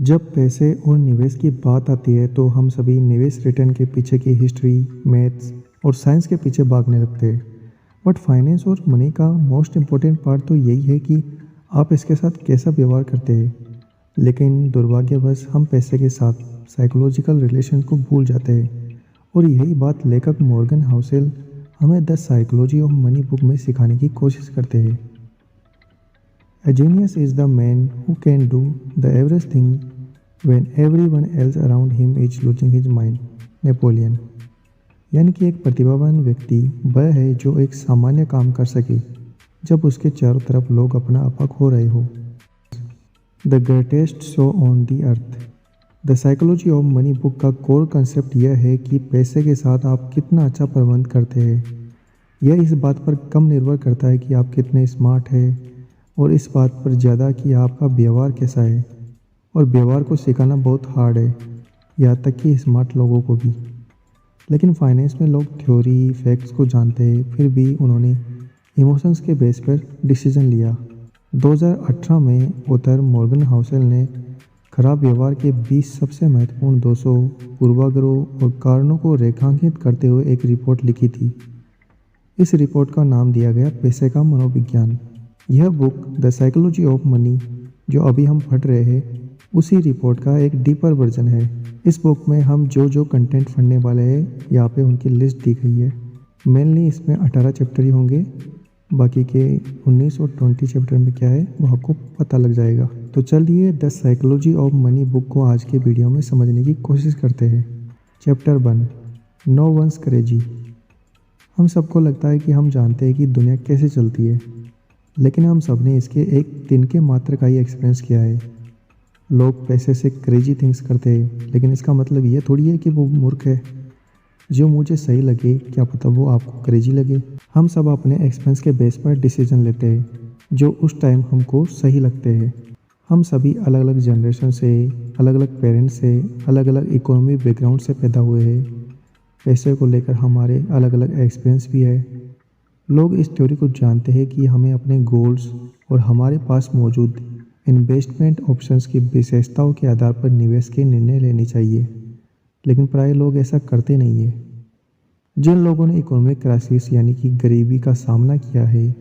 जब पैसे और निवेश की बात आती है तो हम सभी निवेश रिटर्न के पीछे की हिस्ट्री, मैथ्स और साइंस के पीछे भागने लगते हैं। बट फाइनेंस और मनी का मोस्ट इम्पोर्टेंट पार्ट तो यही है कि आप इसके साथ कैसा व्यवहार करते हैं। लेकिन दुर्भाग्यवश हम पैसे के साथ साइकोलॉजिकल रिलेशन को भूल जाते हैं और यही बात लेखक मॉर्गन हाउसेल हमें the psychology of money book में सिखाने की कोशिश करते हैं। A genius is the man who can do the average thing when everyone else around him is losing his mind. Napoleon. यानी कि एक प्रतिभावान व्यक्ति वह है जो एक सामान्य काम कर सके जब उसके चारों तरफ लोग अपना आपा खो रहे हो। The greatest show on the earth. The psychology of money book का कोर कंसेप्ट यह है कि पैसे के साथ आप कितना अच्छा प्रबंध करते हैं। यह इस बात पर कम निर्भर करता है कि आप कितने स्मार्ट हैं और इस बात पर ज़्यादा कि आपका व्यवहार कैसा है। और व्यवहार को सिखाना बहुत हार्ड है, यहाँ तक कि स्मार्ट लोगों को भी। लेकिन फाइनेंस में लोग थ्योरी फैक्ट्स को जानते हैं, फिर भी उन्होंने इमोशंस के बेस पर डिसीजन लिया। 2018 में ऑथर मॉर्गन हाउसेल ने खराब व्यवहार के 20 सबसे महत्वपूर्ण दोषों, पूर्वाग्रहों और कारणों को रेखांकित करते हुए एक रिपोर्ट लिखी थी। इस रिपोर्ट का नाम दिया गया पैसे का मनोविज्ञान। यह book the psychology of money जो अभी हम पढ़ रहे हैं उसी रिपोर्ट का एक डीपर वर्जन है। इस बुक में हम जो कंटेंट पढ़ने वाले हैं यहाँ पे उनकी लिस्ट दी गई है। मेनली इसमें 18 चैप्टर ही होंगे, बाकी के 19 और 20 चैप्टर में क्या है वो आपको पता लग जाएगा। तो चलिए the psychology of money book को आज के वीडियो में समझने की कोशिश करते हैं। Chapter 1, no one's crazy. हम सबको लगता है कि हम जानते हैं कि दुनिया कैसे चलती है, लेकिन हम सब ने इसके एक दिन के मात्र का ही एक्सपीरियंस किया है। लोग पैसे से क्रेजी थिंग्स करते हैं, लेकिन इसका मतलब ये थोड़ी है कि वो मूर्ख है। जो मुझे सही लगे क्या पता वो आपको क्रेजी लगे। हम सब अपने एक्सपीरियंस के बेस पर डिसीजन लेते हैं जो उस टाइम हमको सही लगते हैं। हम सभी अलग अलग जनरेशन से, अलग अलग पेरेंट्स से, अलग अलग इकोनॉमिक बैकग्राउंड से पैदा हुए हैं। पैसे को लेकर हमारे अलग अलग एक्सपीरियंस भी है। लोग इस थ्योरी को जानते हैं कि हमें अपने गोल्स और हमारे पास मौजूद इन्वेस्टमेंट ऑप्शंस की विशेषताओं के आधार पर निवेश के निर्णय लेने चाहिए, लेकिन प्राय लोग ऐसा करते नहीं है। जिन लोगों ने इकोनॉमिक क्राइसिस यानी कि गरीबी का सामना किया है,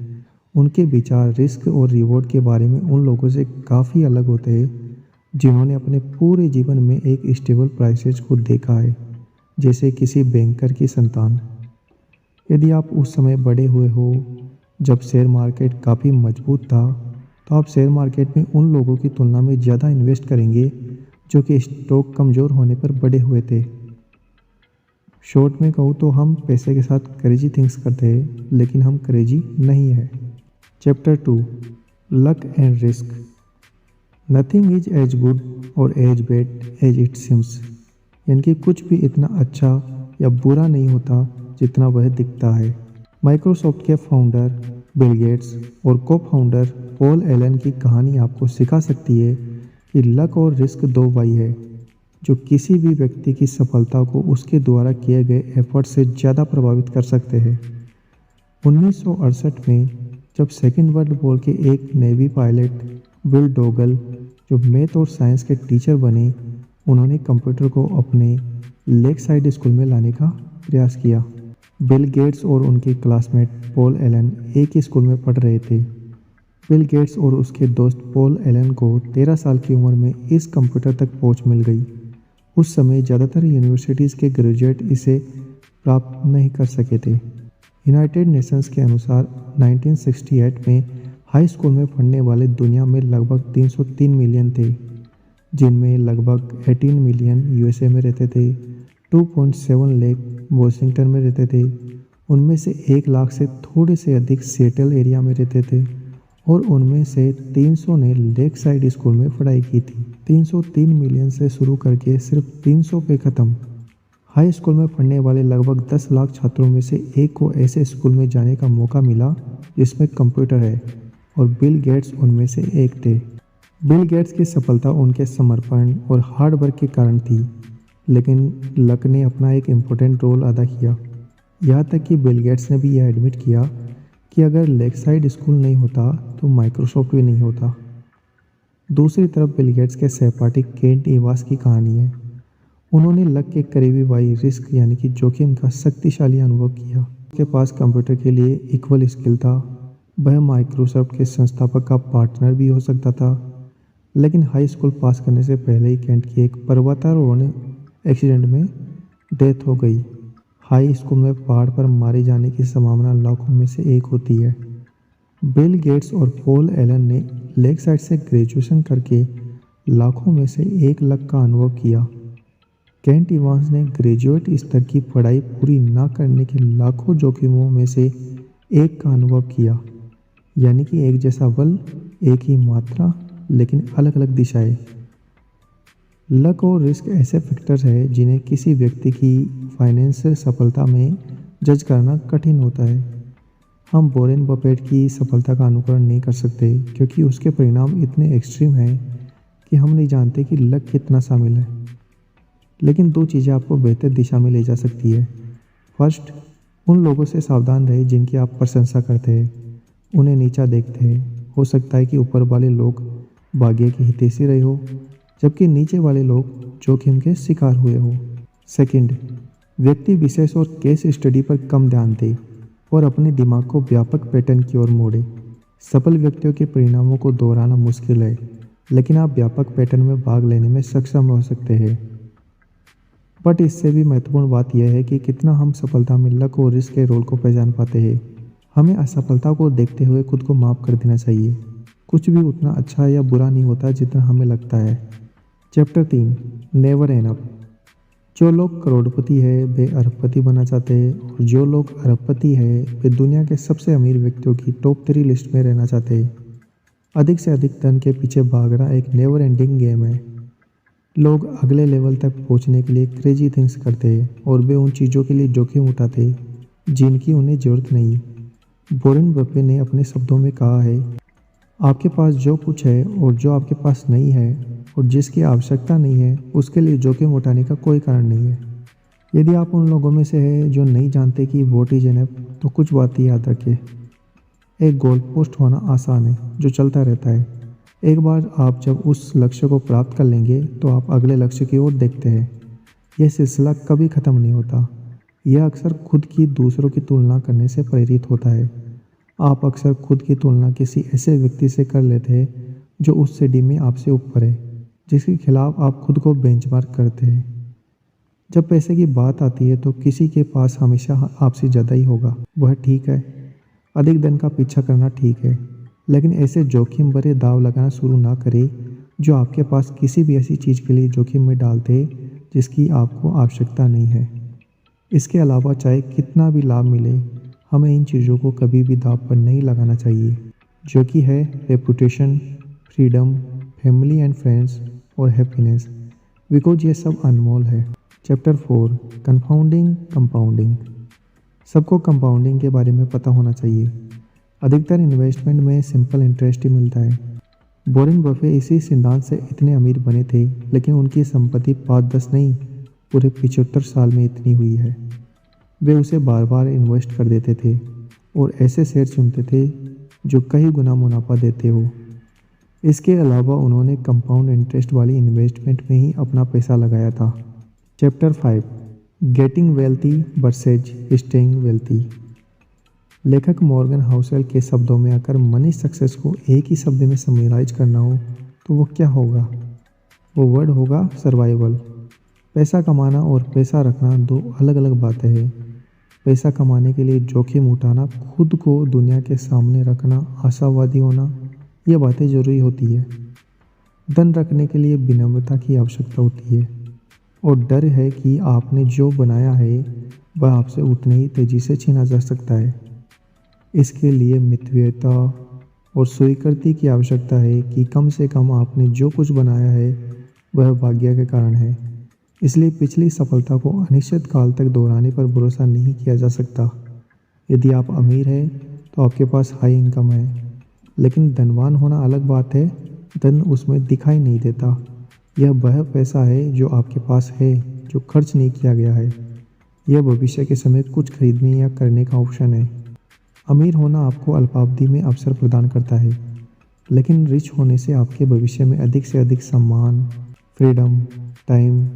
उनके विचार रिस्क और रिवॉर्ड के बारे में उन लोगों से काफ़ी अलग होते हैं जिन्होंने अपने पूरे जीवन में एक स्टेबल प्राइसेज को देखा है, जैसे किसी बैंकर की संतान। यदि आप उस समय बड़े हुए हो जब शेयर मार्केट काफ़ी मजबूत था, तो आप शेयर मार्केट में उन लोगों की तुलना में ज़्यादा इन्वेस्ट करेंगे जो कि स्टॉक कमज़ोर होने पर बड़े हुए थे। शॉर्ट में कहूँ तो हम पैसे के साथ क्रेजी थिंग्स करते हैं, लेकिन हम क्रेजी नहीं है। Chapter 2, luck and risk. Nothing is as good or as bad as it seems. यानी कि कुछ भी इतना अच्छा या बुरा नहीं होता जितना वह दिखता है। माइक्रोसॉफ्ट के फाउंडर बिल गेट्स और को फाउंडर पॉल एलन की कहानी आपको सिखा सकती है कि लक और रिस्क दो भाई है जो किसी भी व्यक्ति की सफलता को उसके द्वारा किए गए एफर्ट से ज़्यादा प्रभावित कर सकते हैं। 1968 में जब सेकेंड वर्ल्ड वॉर के एक नेवी पायलट विल डोगल जो मैथ और साइंस के टीचर बने, उन्होंने कंप्यूटर को अपने लेक साइड स्कूल में लाने का प्रयास किया। बिल गेट्स और उनके क्लासमेट पॉल एलन एक ही स्कूल में पढ़ रहे थे। बिल गेट्स और उसके दोस्त पॉल एलन को 13 साल की उम्र में इस कंप्यूटर तक पहुंच मिल गई। उस समय ज़्यादातर यूनिवर्सिटीज़ के ग्रेजुएट इसे प्राप्त नहीं कर सके थे। यूनाइटेड नेशंस के अनुसार 1968 में हाई स्कूल में पढ़ने वाले दुनिया में लगभग 303 मिलियन थे, जिनमें लगभग 18 मिलियन यूएसए में रहते थे, 2.7 लाख वॉशिंगटन में रहते थे, उनमें से 1 लाख से थोड़े से अधिक सिएटल एरिया में रहते थे और उनमें से 300 ने लेक साइड स्कूल में पढ़ाई की थी। 303 मिलियन से शुरू करके सिर्फ 300 पे ख़त्म। हाई स्कूल में पढ़ने वाले लगभग 10 लाख छात्रों में से एक को ऐसे स्कूल में जाने का मौका मिला जिसमें कंप्यूटर है, और बिल गेट्स उनमें से एक थे। बिल गेट्स की सफलता उनके समर्पण और हार्ड वर्क के कारण थी, लेकिन लक ने अपना एक इम्पोर्टेंट रोल अदा किया। यहाँ तक कि बिल गेट्स ने भी यह एडमिट किया कि अगर लेक साइड स्कूल नहीं होता तो माइक्रोसॉफ्ट भी नहीं होता। दूसरी तरफ बिल गेट्स के सहपाठी केंट इवास की कहानी है। उन्होंने लक के करीबी भाई रिस्क यानी कि जोखिम का शक्तिशाली अनुभव किया। उसके पास कंप्यूटर के लिए इक्वल स्किल था। वह माइक्रोसॉफ्ट के संस्थापक का पार्टनर भी हो सकता था। लेकिन हाई स्कूल पास करने से पहले ही केंट की एक पर्वतारोहण एक्सीडेंट में डेथ हो गई। हाई स्कूल में पहाड़ पर मारे जाने की संभावना लाखों में से एक होती है। बिल गेट्स और पॉल एलन ने लेक साइड से ग्रेजुएशन करके लाखों में से 1 लाख का अनुभव किया। केंट इवांस ने ग्रेजुएट स्तर की पढ़ाई पूरी ना करने के लाखों जोखिमों में से एक का अनुभव किया, यानी कि एक जैसा बल, एक ही मात्रा, लेकिन अलग अलग दिशाएं। लक और रिस्क ऐसे फैक्टर्स हैं जिन्हें किसी व्यक्ति की फाइनेंशियल सफलता में जज करना कठिन होता है। हम वॉरेन बफेट की सफलता का अनुकरण नहीं कर सकते क्योंकि उसके परिणाम इतने एक्सट्रीम हैं कि हम नहीं जानते कि लक कितना शामिल है। लेकिन 2 चीज़ें आपको बेहतर दिशा में ले जा सकती है। फर्स्ट, उन लोगों से सावधान रहे जिनकी आप प्रशंसा करते हैं, उन्हें नीचा देखते हैं। हो सकता है कि ऊपर वाले लोग भाग्य के हितैषी रहे हो, जबकि नीचे वाले लोग जोखिम के शिकार हुए हो। सेकंड, व्यक्ति विशेष और केस स्टडी पर कम ध्यान दे और अपने दिमाग को व्यापक पैटर्न की ओर मोड़े। सफल व्यक्तियों के परिणामों को दोहराना मुश्किल है, लेकिन आप व्यापक पैटर्न में भाग लेने में सक्षम हो सकते हैं। बट इससे भी महत्वपूर्ण बात यह है कि कितना हम सफलता में लक और रिस्क के रोल को पहचान पाते हैं। हमें असफलता को देखते हुए खुद को माफ़ कर देना चाहिए। कुछ भी उतना अच्छा या बुरा नहीं होता जितना हमें लगता है। Chapter 3, never and up. जो लोग करोड़पति है वे अरबपति बनना चाहते हैं, और जो लोग अरबपति है वे दुनिया के सबसे अमीर व्यक्तियों की टॉप 3 लिस्ट में रहना चाहते हैं। अधिक से अधिक धन के पीछे भागना एक नेवर एंडिंग गेम है। लोग अगले लेवल तक पहुंचने के लिए क्रेजी थिंग्स करते हैं और वे उन चीज़ों के लिए जोखिम उठाते हैं जिनकी उन्हें ज़रूरत नहीं। वॉरेन बफेट ने अपने शब्दों में कहा है, आपके पास जो कुछ है और जो आपके पास नहीं है और जिसकी आवश्यकता नहीं है, उसके लिए जोखिम उठाने का कोई कारण नहीं है। यदि आप उन लोगों में से हैं जो नहीं जानते कि व्हाट इज एनफ, तो कुछ बातें याद रखें। एक गोल पोस्ट होना आसान है जो चलता रहता है। एक बार आप जब उस लक्ष्य को प्राप्त कर लेंगे तो आप अगले लक्ष्य की ओर देखते हैं। यह सिलसिला कभी ख़त्म नहीं होता। यह अक्सर खुद की दूसरों की तुलना करने से प्रेरित होता है। आप अक्सर खुद की तुलना किसी ऐसे व्यक्ति से कर लेते हैं जो उस सीढ़ी में आपसे ऊपर है, जिसके खिलाफ आप खुद को बेंचमार्क करते हैं। जब पैसे की बात आती है तो किसी के पास हमेशा आपसे ज़्यादा ही होगा, वह ठीक है। अधिक धन का पीछा करना ठीक है, लेकिन ऐसे जोखिम भरे दाव लगाना शुरू ना करें जो आपके पास किसी भी ऐसी चीज़ के लिए जोखिम में डालते जिसकी आपको आवश्यकता नहीं है। इसके अलावा चाहे कितना भी लाभ मिले, हमें इन चीज़ों को कभी भी दाव पर नहीं लगाना चाहिए, जो कि है reputation, freedom, family and friends और हैप्पीनेस, बिकॉज ये सब अनमोल है। Chapter 4, compounding compounding. सबको कंपाउंडिंग के बारे में पता होना चाहिए। अधिकतर इन्वेस्टमेंट में सिंपल इंटरेस्ट ही मिलता है। वॉरेन बफेट इसी सिद्धांत से इतने अमीर बने थे, लेकिन उनकी संपत्ति 5-10 नहीं, पूरे 75 साल में इतनी हुई है। वे उसे बार बार इन्वेस्ट कर देते थे और ऐसे शेयर चुनते थे जो कई गुना मुनाफा देते हो। इसके अलावा उन्होंने कंपाउंड इंटरेस्ट वाली इन्वेस्टमेंट में ही अपना पैसा लगाया था। Chapter 5, getting wealthy versus staying wealthy. लेखक मॉर्गन हाउसेल के शब्दों में आकर मनी सक्सेस को एक ही शब्द में समराइज करना हो तो वो क्या होगा? वो वर्ड होगा सर्वाइवल। पैसा कमाना और पैसा रखना 2 अलग अलग बातें हैं। पैसा कमाने के लिए जोखिम उठाना, खुद को दुनिया के सामने रखना, आशावादी होना, ये बातें ज़रूरी होती है। धन रखने के लिए विनम्रता की आवश्यकता होती है और डर है कि आपने जो बनाया है वह आपसे उतने ही तेज़ी से छीना जा सकता है। इसके लिए मितव्ययिता और स्वीकृति की आवश्यकता है कि कम से कम आपने जो कुछ बनाया है वह भाग्य के कारण है। इसलिए पिछली सफलता को अनिश्चित काल तक दोहराने पर भरोसा नहीं किया जा सकता। यदि आप अमीर हैं तो आपके पास हाई इनकम है, लेकिन धनवान होना अलग बात है। धन उसमें दिखाई नहीं देता। यह वह पैसा है जो आपके पास है, जो खर्च नहीं किया गया है। यह भविष्य के समय कुछ खरीदने या करने का ऑप्शन है। अमीर होना आपको अल्पावधि में अवसर प्रदान करता है, लेकिन रिच होने से आपके भविष्य में अधिक से अधिक सम्मान, फ्रीडम, टाइम,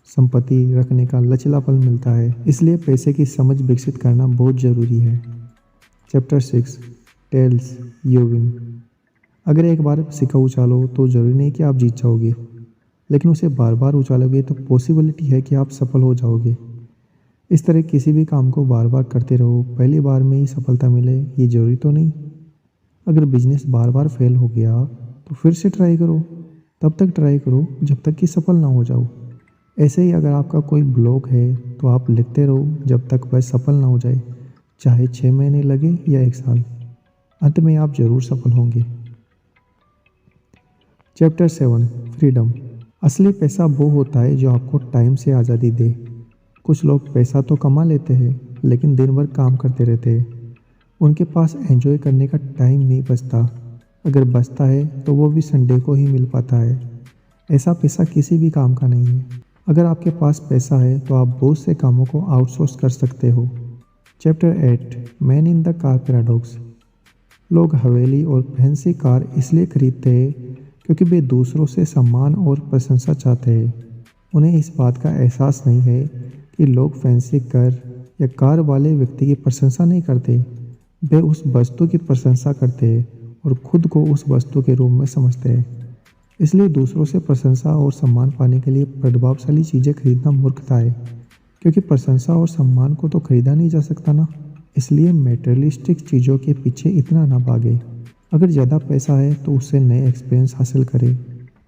संपत्ति रखने का लचीलापन मिलता है। इसलिए पैसे की समझ विकसित करना बहुत ज़रूरी है। Chapter 6 tells you win. अगर एक बार सिक्का उछालो तो ज़रूरी नहीं कि आप जीत जाओगे, लेकिन उसे बार बार उछालोगे तो पॉसिबिलिटी है कि आप सफल हो जाओगे। इस तरह किसी भी काम को बार बार करते रहो, पहली बार में ही सफलता मिले ये ज़रूरी तो नहीं। अगर बिजनेस बार बार फेल हो गया तो फिर से ट्राई करो, तब तक ट्राई करो जब तक कि सफल ना हो जाओ। ऐसे ही अगर आपका कोई ब्लॉग है तो आप लिखते रहो जब तक वह सफल ना हो जाए, चाहे 6 महीने लगे या 1 साल, अंत में आप ज़रूर सफल होंगे। Chapter 7 freedom. असली पैसा वो होता है जो आपको टाइम से आज़ादी दे। कुछ लोग पैसा तो कमा लेते हैं लेकिन दिन भर काम करते रहते हैं। उनके पास एंजॉय करने का टाइम नहीं बचता, अगर बचता है तो वो भी संडे को ही मिल पाता है। ऐसा पैसा किसी भी काम का नहीं है। अगर आपके पास पैसा है तो आप बहुत से कामों को आउटसोर्स कर सकते हो। Chapter 8 man in the car paradox. लोग हवेली और फैंसी कार इसलिए खरीदते हैं क्योंकि वे दूसरों से सम्मान और प्रशंसा चाहते हैं। उन्हें इस बात का एहसास नहीं है कि लोग फैंसी कार या कार वाले व्यक्ति की प्रशंसा नहीं करते, वे उस वस्तु की प्रशंसा करते हैं और खुद को उस वस्तु के रूप में समझते हैं। इसलिए दूसरों से प्रशंसा और सम्मान पाने के लिए प्रभावशाली चीज़ें खरीदना मूर्खता है, क्योंकि प्रशंसा और सम्मान को तो खरीदा नहीं जा सकता ना। इसलिए मटेरियलिस्टिक चीज़ों के पीछे इतना ना भागे। अगर ज़्यादा पैसा है तो उससे नए एक्सपीरियंस हासिल करें,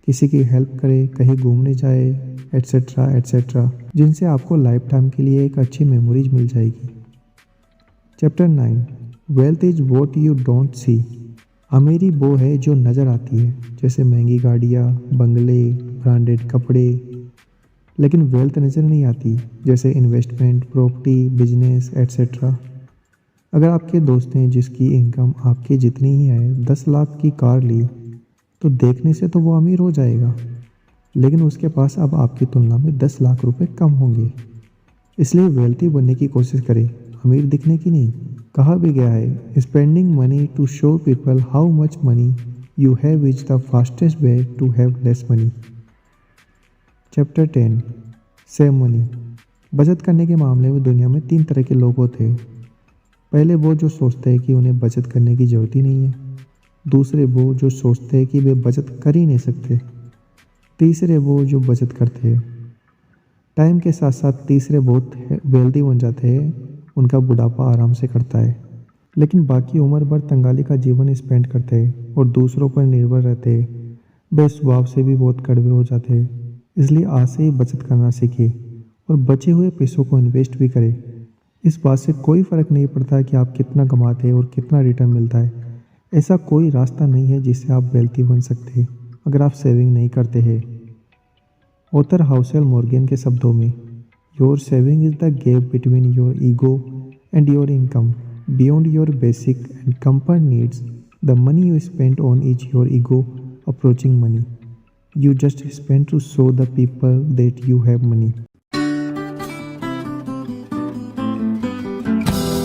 किसी की हेल्प करें, कहीं घूमने जाए, एट्सेट्रा एट्सेट्रा, जिनसे आपको लाइफ टाइम के लिए एक अच्छी मेमोरीज मिल जाएगी। Chapter 9 wealth is what you don't see. अमीरी वो है जो नज़र आती है, जैसे महंगी गाड़ियाँ, बंगले, ब्रांडेड कपड़े, लेकिन वेल्थ नज़र नहीं आती, जैसे इन्वेस्टमेंट, प्रॉपर्टी, बिजनेस एट्सेट्रा। अगर आपके दोस्त हैं जिसकी इनकम आपकी जितनी ही है, 10 लाख की कार ली, तो देखने से तो वो अमीर हो जाएगा, लेकिन उसके पास अब आपकी तुलना में 10 लाख रुपए कम होंगे। इसलिए वेल्थी बनने की कोशिश करें, अमीर दिखने की नहीं। कहा भी गया है, spending money to show people how much money you have is the fastest way to have less money. Chapter 10 save money. बचत करने के मामले में दुनिया में 3 तरह के लोग होते हैं। पहले वो जो सोचते हैं कि उन्हें बचत करने की ज़रूरत ही नहीं है। दूसरे वो जो सोचते हैं कि वे बचत कर ही नहीं सकते। तीसरे वो जो बचत करते हैं। टाइम के साथ साथ तीसरे बहुत वेल्दी बन जाते हैं, उनका बुढ़ापा आराम से कटता है, लेकिन बाकी उम्र भर तंगाली का जीवन स्पेंड करते हैं और दूसरों पर निर्भर रहते हैं। वे स्वभाव से भी बहुत कड़वे हो जाते हैं। इसलिए आज से ही बचत करना सीखिए और बचे हुए पैसों को इन्वेस्ट भी करें। इस बात से कोई फ़र्क नहीं पड़ता कि आप कितना कमाते हैं और कितना रिटर्न मिलता है। ऐसा कोई रास्ता नहीं है जिससे आप वेल्थी बन सकते हैं अगर आप सेविंग नहीं करते हैं। ऑथर हाउसेल मॉर्गन के शब्दों में, your saving is the gap between your ego and your income, beyond your basic and comfort needs, the money you spend on is your ego approaching money, you just spend to show the people that you have money.